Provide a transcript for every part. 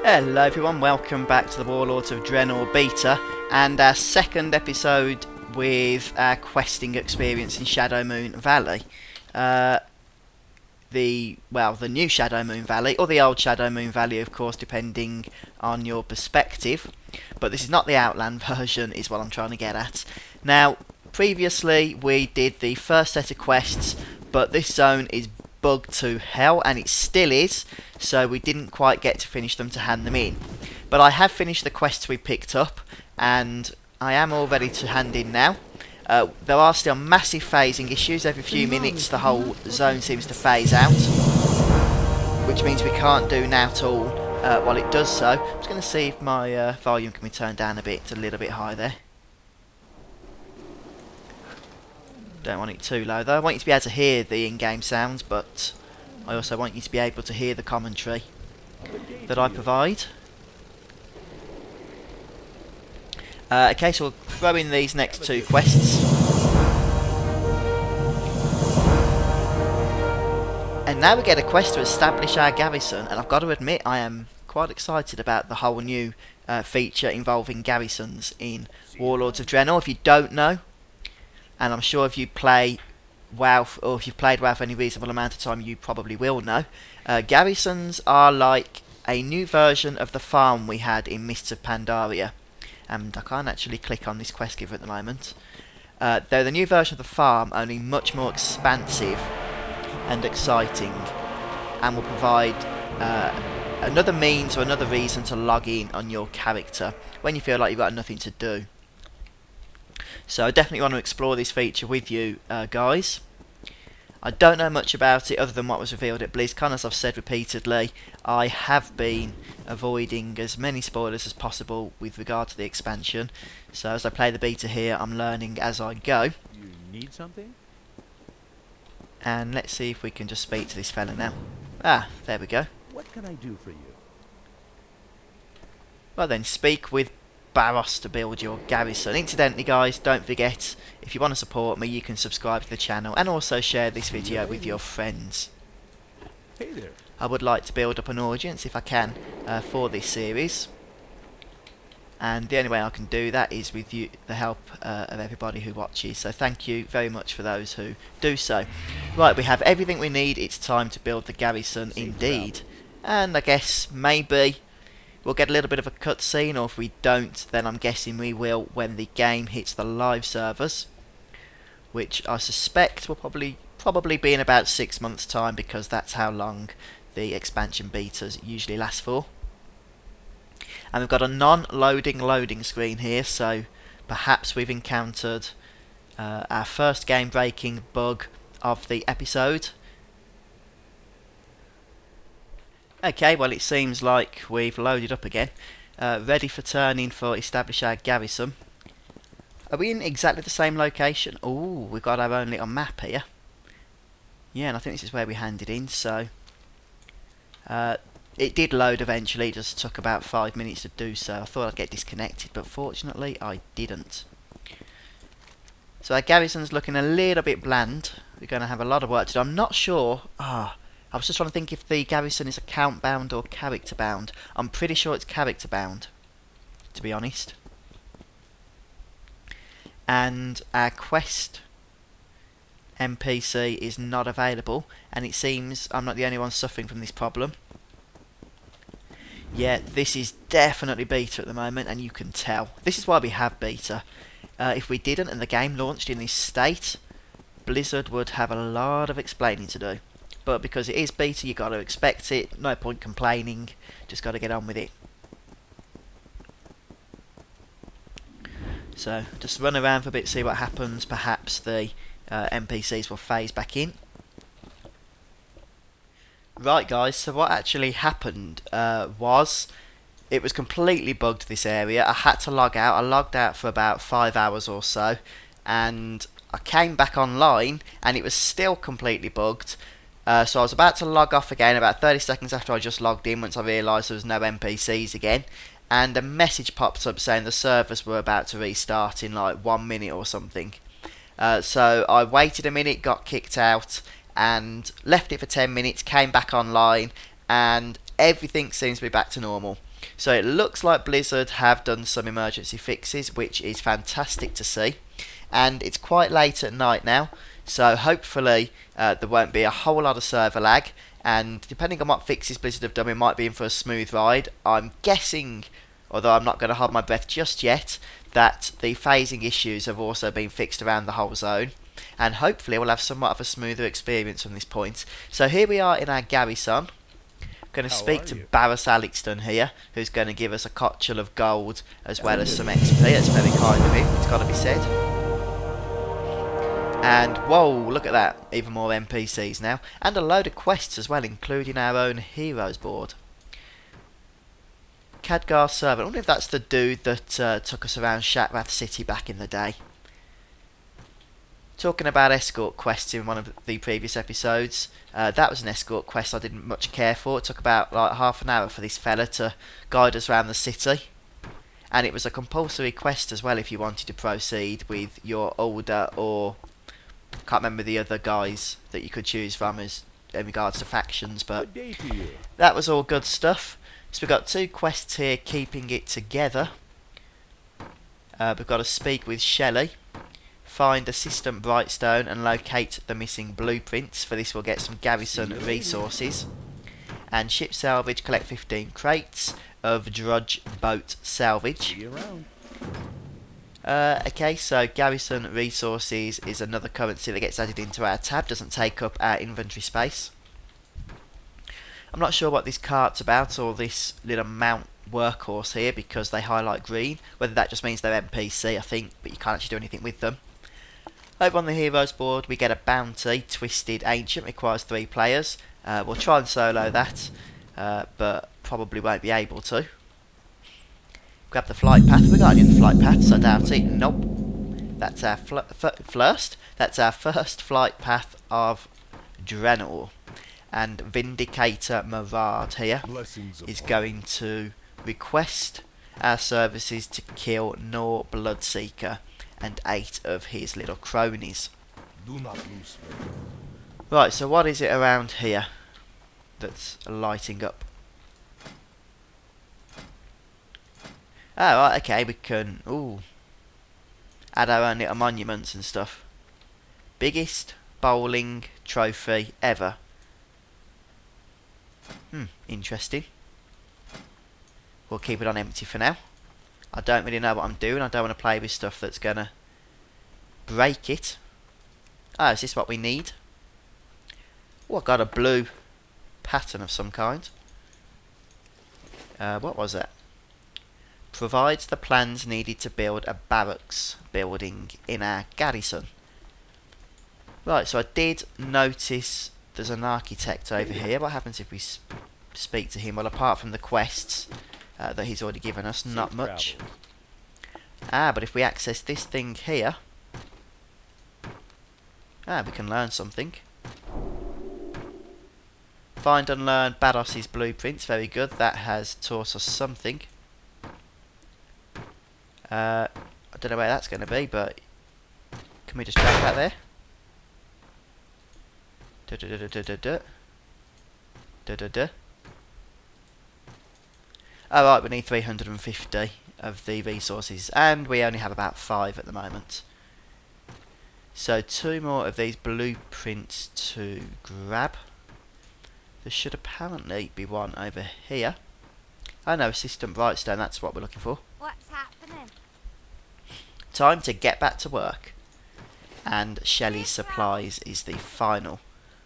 Hello everyone, welcome back to the Warlords of Draenor beta and our second episode with our questing experience in Shadowmoon Valley. The new Shadowmoon Valley, or the old Shadowmoon Valley of course, depending on your perspective. But this is not the Outland version, is what I'm trying to get at. Now, previously we did the first set of quests, but this zone is bugged to hell, and it still is, so we didn't quite get to finish them to hand them in. But I have finished the quests we picked up, and I am all ready to hand in now. There are still massive phasing issues. Every few minutes the whole zone seems to phase out, which means we can't do now at all while it does so. I'm just going to see if my volume can be turned down a bit. It's a little bit high there. Don't want it too low though. I want you to be able to hear the in-game sounds, but I also want you to be able to hear the commentary that I provide. Okay, so we'll throw in these next two quests. And now we get a quest to establish our garrison, and I've got to admit I am quite excited about the whole new feature involving garrisons in Warlords of Draenor. If you don't know, and I'm sure if you play WoW, or if you've played WoW for any reasonable amount of time, you probably will know. Garrisons are like a new version of the farm we had in Mists of Pandaria. And I can't actually click on this quest giver at the moment. They're the new version of the farm, only much more expansive and exciting, and will provide another means or another reason to log in on your character when you feel like you've got nothing to do. So I definitely want to explore this feature with you guys. I don't know much about it other than what was revealed at BlizzCon. As I've said repeatedly, I have been avoiding as many spoilers as possible with regard to the expansion. So as I play the beta here, I'm learning as I go. You need something? And let's see if we can just speak to this fella now. Ah, there we go. What can I do for you? Well then, speak with Barros to build your garrison. Incidentally guys, don't forget, if you want to support me, you can subscribe to the channel and also share this video with your friends. Hey there. I would like to build up an audience if I can for this series, and the only way I can do that is with you, the help of everybody who watches, so thank you very much for those who do so. Right, we have everything we need. It's time to build the garrison indeed, and I guess maybe we'll get a little bit of a cutscene, or if we don't, then I'm guessing we will when the game hits the live servers, which I suspect will probably be in about 6 months' time, because that's how long the expansion betas usually last for. And we've got a non-loading loading screen here, so perhaps we've encountered our first game-breaking bug of the episode. Okay, well it seems like we've loaded up again, ready for turning for establish our garrison. Are we in exactly the same location? Oh, we've got our own little map here. Yeah, and I think this is where we handed in, so it did load eventually. It just took about 5 minutes to do so. I thought I'd get disconnected, but fortunately I didn't. So our garrison's looking a little bit bland. We're going to have a lot of work to do. I'm not sure. I was just trying to think if the garrison is account bound or character bound. I'm pretty sure it's character bound, to be honest. And our quest NPC is not available, and it seems I'm not the only one suffering from this problem. Yeah, this is definitely beta at the moment, and you can tell. This is why we have beta. If we didn't and the game launched in this state, Blizzard would have a lot of explaining to do. But because it is beta, you got to expect it. No point complaining. Just got to get on with it. So just run around for a bit, see what happens. Perhaps the NPCs will phase back in. Right, guys. So what actually happened was it was completely bugged, this area. I had to log out. I logged out for about 5 hours or so, and I came back online, and it was still completely bugged. So I was about to log off again about 30 seconds after I just logged in, once I realised there was no NPCs again, and a message popped up saying the servers were about to restart in like 1 minute or something. So I waited a minute, got kicked out, and left it for 10 minutes, came back online, and everything seems to be back to normal. So it looks like Blizzard have done some emergency fixes, which is fantastic to see. And it's quite late at night now, so hopefully there won't be a whole lot of server lag. And depending on what fixes Blizzard have done, we might be in for a smooth ride. I'm guessing, although I'm not going to hold my breath just yet, that the phasing issues have also been fixed around the whole zone. And hopefully we'll have somewhat of a smoother experience from this point. So here we are in our Garrison. Going to speak to Barras Alixton here, who's going to give us a cotchel of gold as well as some XP. That's very kind of him, it's got to be said. And whoa, look at that, even more NPCs now, and a load of quests as well, including our own heroes board. Khadgar servant. I wonder if that's the dude that took us around Shatrath City back in the day. Talking about escort quests in one of the previous episodes, that was an escort quest I didn't much care for. It took about like half an hour for this fella to guide us around the city, and it was a compulsory quest as well if you wanted to proceed with your older, or can't remember the other guys that you could choose from as in regards to factions, but that was all good stuff. So we've got 2 quests here, keeping it together. We've got to speak with Shelley, find Assistant Brightstone and locate the missing blueprints. For this we'll get some Garrison resources. And ship salvage, collect 15 crates of drudge boat salvage. Okay, so Garrison resources is another currency that gets added into our tab, doesn't take up our inventory space. I'm not sure what this cart's about, or this little mount workhorse here, because they highlight green. Whether that just means they're NPC, I think, but you can't actually do anything with them. Over on the heroes board we get a bounty, Twisted Ancient, requires 3 players. We'll try and solo that, but probably won't be able to. Grab the flight path. We got any of the flight paths? I doubt it. Nope. That's our That's our first flight path of Draenor. And Vindicator Marad here is going to request our services to kill Nor Bloodseeker and 8 of his little cronies. Right, so what is it around here that's lighting up? Oh, right, okay, we can add our own little monuments and stuff. Biggest bowling trophy ever. Interesting. We'll keep it on empty for now. I don't really know what I'm doing. I don't want to play with stuff that's gonna break it. Oh, is this what we need? Oh, I got a blue pattern of some kind. What was that? Provides the plans needed to build a barracks building in our garrison. Right, so I did notice there's an architect over here. What happens if we speak to him? Well, apart from the quests that he's already given us, not much. But if we access this thing here, we can learn something. Find and learn Bados' blueprints. Very good. That has taught us something. I don't know where that's going to be, but can we just drag that there? Alright, we need 350 of the resources, and we only have about 5 at the moment. So 2 more of these blueprints to grab. There should apparently be one over here. Oh no, Assistant Brightstone, that's what we're looking for. What's happening? Time to get back to work. And Shelley's supplies is the final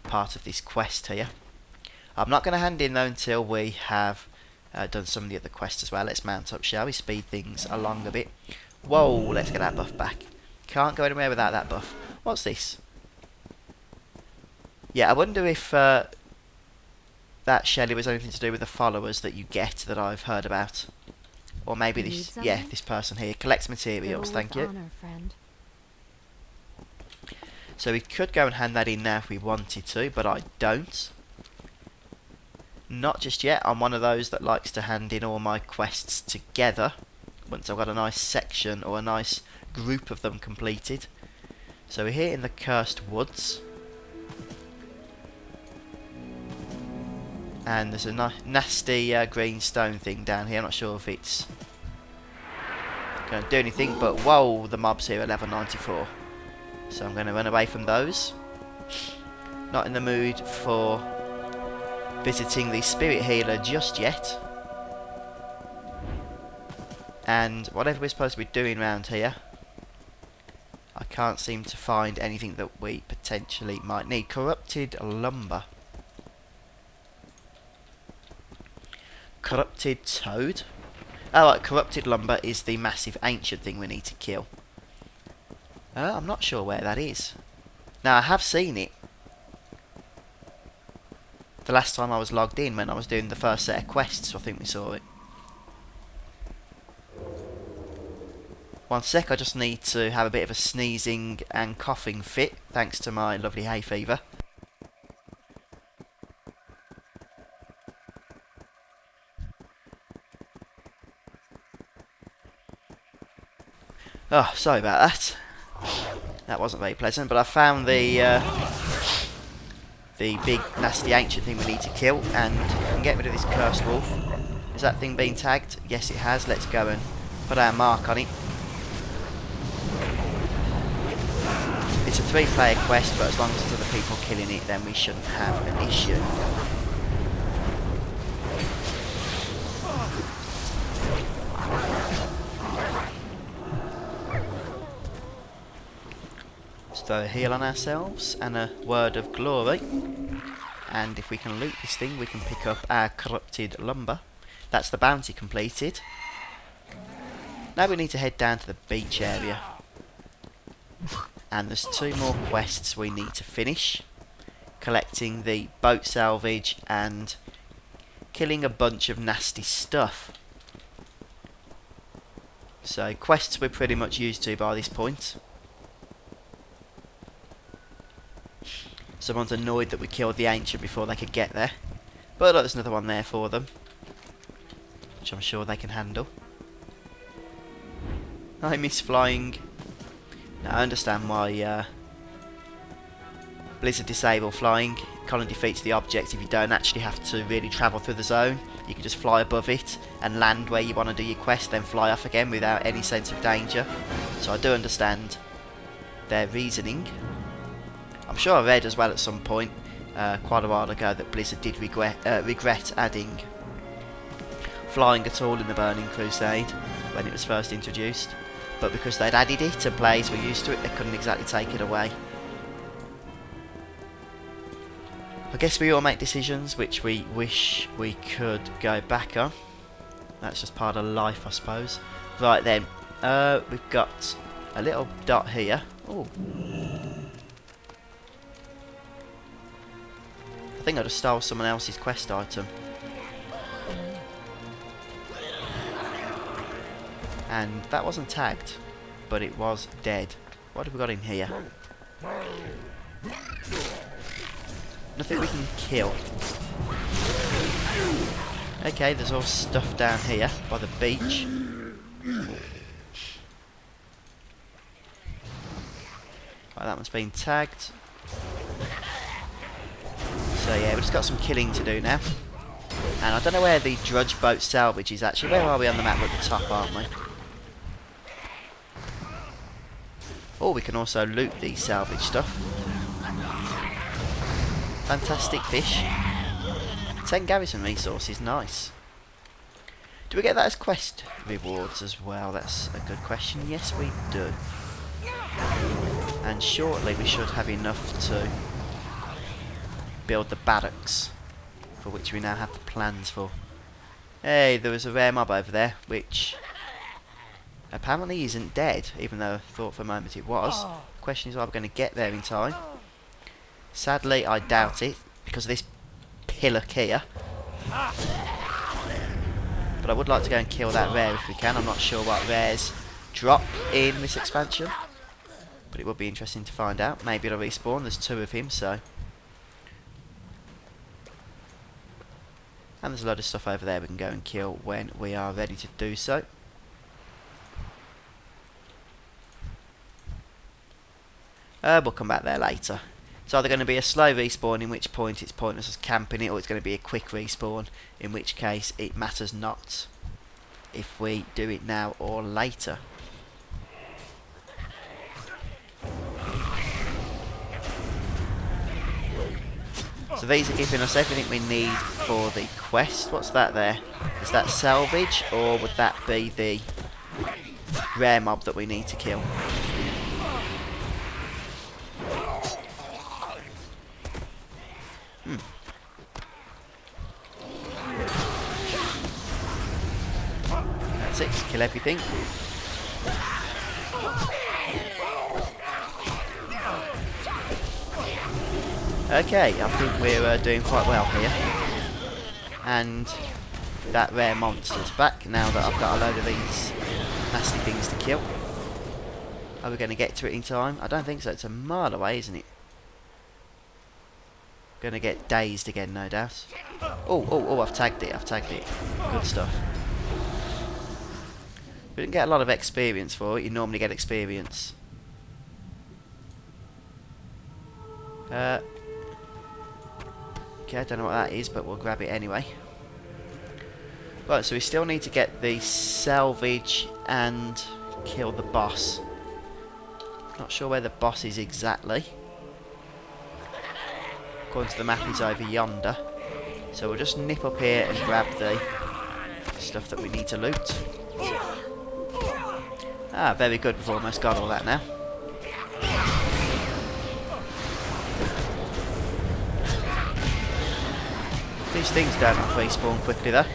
part of this quest here. I'm not going to hand in though until we have done some of the other quests as well. Let's mount up, shall we? Speed things along a bit. Whoa, let's get that buff back. Can't go anywhere without that buff. What's this? Yeah, I wonder if that Shelley was anything to do with the followers that you get that I've heard about. Or maybe this, yeah, this person here. Collects materials, thank you. Honor, friend. So we could go and hand that in now if we wanted to, but I don't. Not just yet. I'm one of those that likes to hand in all my quests together once I've got a nice section or a nice group of them completed. So we're here in the Cursed Woods. And there's a nasty green stone thing down here. I'm not sure if it's going to do anything, but whoa, the mobs here are level 94. So I'm going to run away from those. Not in the mood for visiting the spirit healer just yet. And whatever we're supposed to be doing around here, I can't seem to find anything that we potentially might need. Corrupted lumber. Corrupted toad. Oh, right, corrupted lumber is the massive ancient thing we need to kill. I'm not sure where that is. Now, I have seen it the last time I was logged in when I was doing the first set of quests. I think we saw it. One sec, I just need to have a bit of a sneezing and coughing fit, thanks to my lovely hay fever. Oh, sorry about that. That wasn't very pleasant, but I found the big nasty ancient thing we need to kill, and we can get rid of this cursed wolf. Is that thing being tagged? Yes, it has. Let's go and put our mark on it. It's a 3-player quest, but as long as there's other people killing it, then we shouldn't have an issue. Let's throw a heal on ourselves and a word of glory. And if we can loot this thing, we can pick up our corrupted lumber. That's the bounty completed. Now we need to head down to the beach area. And there's 2 more quests we need to finish. Collecting the boat salvage and killing a bunch of nasty stuff. So quests we're pretty much used to by this point. Someone's annoyed that we killed the ancient before they could get there. But look, there's another one there for them, which I'm sure they can handle. I miss flying. Now, I understand why Blizzard disable flying. It kind of defeats the object if you don't actually have to really travel through the zone. You can just fly above it and land where you want to do your quest, then fly off again without any sense of danger. So I do understand their reasoning. I'm sure I read as well at some point, quite a while ago, that Blizzard did regret adding flying at all in the Burning Crusade when it was first introduced. But because they'd added it and players were used to it, they couldn't exactly take it away. I guess we all make decisions which we wish we could go back on. That's just part of life, I suppose. Right then, we've got a little dot here. Oh, I think I just stole someone else's quest item. And that wasn't tagged, but it was dead. What have we got in here? Nothing we can kill. Okay, there's all stuff down here by the beach. Right, that one's been tagged. So yeah, we've just got some killing to do now. And I don't know where the drudge boat salvage is actually. Where are we on the map? We're at the top, aren't we? Or we can also loot the salvage stuff. Fantastic fish. 10 garrison resources, nice. Do we get that as quest rewards as well? That's a good question. Yes, we do. And shortly we should have enough to build the barracks, for which we now have the plans for. Hey, there was a rare mob over there, which apparently isn't dead, even though I thought for a moment it was. The question is, are we going to get there in time? Sadly, I doubt it, because of this pillock here. But I would like to go and kill that rare if we can. I'm not sure what rares drop in this expansion, but it would be interesting to find out. Maybe it'll respawn. There's 2 of him, so. And there's a load of stuff over there we can go and kill when we are ready to do so. We'll come back there later. It's either going to be a slow respawn, in which point it's pointless as camping it, or it's going to be a quick respawn, in which case it matters not if we do it now or later. So these are giving us everything we need for the quest. What's that there? Is that salvage, or would that be the rare mob that we need to kill? That's it, just kill everything. Okay, I think we're doing quite well here. And that rare monster's back now that I've got a load of these nasty things to kill. Are we going to get to it in time? I don't think so. It's a mile away, isn't it? Going to get dazed again, no doubt. Oh, I've tagged it. Good stuff. We didn't get a lot of experience for it. You normally get experience. Okay, I don't know what that is, but we'll grab it anyway. Right, so we still need to get the salvage and kill the boss. Not sure where the boss is exactly. According to the map, he's over yonder. So we'll just nip up here and grab the stuff that we need to loot. Ah, very good. We've almost got all that now. These things don't respawn quickly though.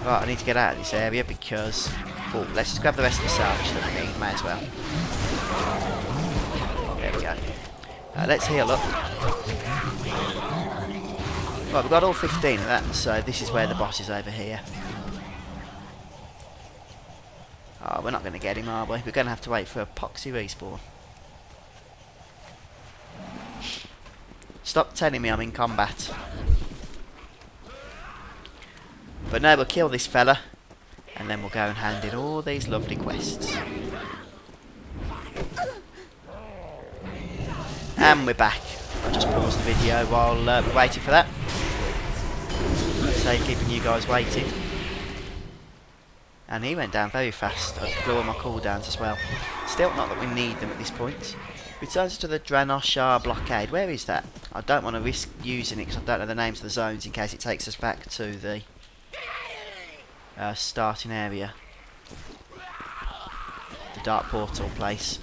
Right, I need to get out of this area because... Oh, let's just grab the rest of the salvage that we need, may as well. There we go. Let's heal up. Right, we've got all 15 of that, so this is where the boss is over here. Oh, we're not going to get him, are we? We're going to have to wait for epoxy respawn. Stop telling me I'm in combat. But no, we'll kill this fella, and then we'll go and hand in all these lovely quests. And we're back. I'll just pause the video while we're waiting for that. Save keeping you guys waiting. And he went down very fast. I blew all my cooldowns as well. Still not that we need them at this point. Returns to the Draenor blockade. Where is that? I don't want to risk using it because I don't know the names of the zones in case it takes us back to the starting area. The dark portal place.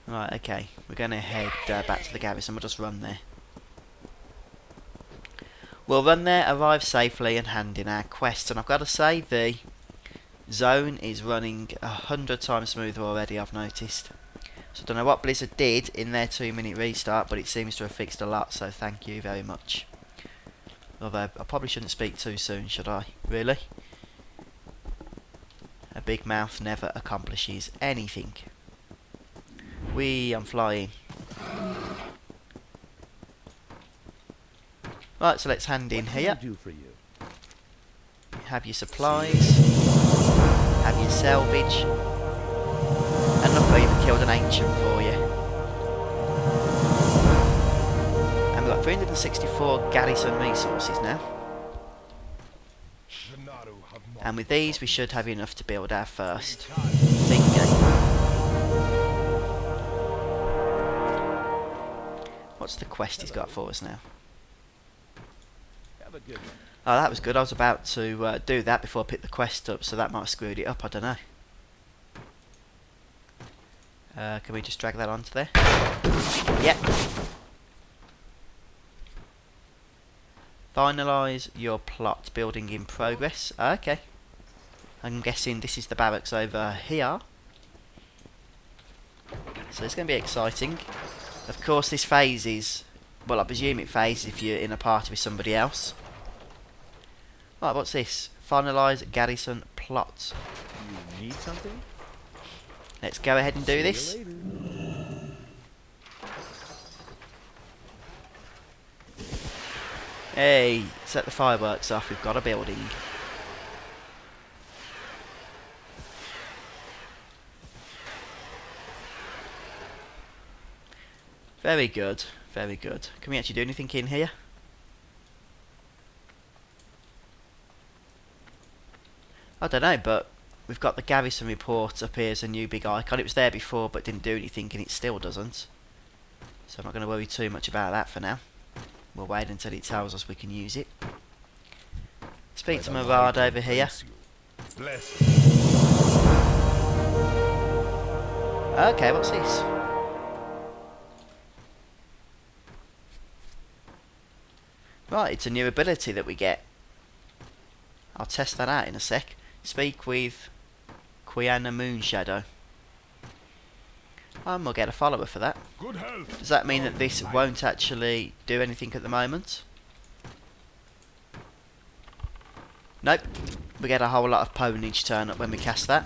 Right, okay. We're going to head back to the garrison. We'll just run there. We'll run there, arrive safely, and hand in our quest. And I've got to say, the zone is running 100 times smoother already, I've noticed. So I don't know what Blizzard did in their 2-minute restart, but it seems to have fixed a lot, so thank you very much. Although, I probably shouldn't speak too soon, should I? Really? A big mouth never accomplishes anything. I'm flying. Right, so let's hand in here. Have your supplies. Have your salvage. And look, I even killed an ancient for you. And we've got 364 Garrison resources now. And with these we should have enough to build our first finger. What's the quest he's got for us now? Oh, that was good. I was about to do that before I picked the quest up, so that might have screwed it up. I don't know. Can we just drag that onto there? Yep. Finalise your plot. Building in progress. Okay. I'm guessing this is the barracks over here. So it's going to be exciting. Of course, this phases. Well, I presume it phases if you're in a party with somebody else. Right, what's this? Finalise Garrison plot. You need something? Let's go ahead and do this. Hey, set the fireworks off. We've got a building. Very good, very good. Can we actually do anything in here? I don't know, but we've got the Garrison report up here as a new big icon. It was there before but didn't do anything, and it still doesn't. So I'm not going to worry too much about that for now. We'll wait until it tells us we can use it. Speak to Murad over here. Okay, what's this? Right, it's a new ability that we get. I'll test that out in a sec. Speak with Quiana Moonshadow. And we'll get a follower for that. Does that mean that this won't actually do anything at the moment? Nope. We get a whole lot of ponage turn up when we cast that.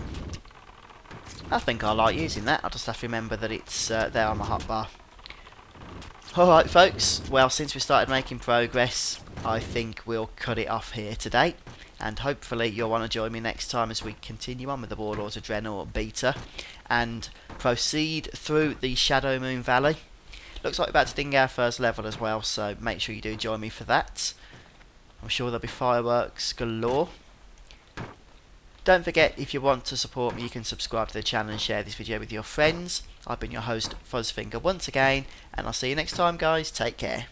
I think I like using that. I'll just have to remember that it's there on my hotbar. Alright folks, well since we started making progress, I think we'll cut it off here today. And hopefully you'll want to join me next time as we continue on with the Warlords of Draenor beta and proceed through the Shadowmoon Valley. Looks like we're about to ding our first level as well, so make sure you do join me for that. I'm sure there'll be fireworks galore. Don't forget, if you want to support me, you can subscribe to the channel and share this video with your friends. I've been your host, Fuzzfinger, once again, and I'll see you next time, guys. Take care.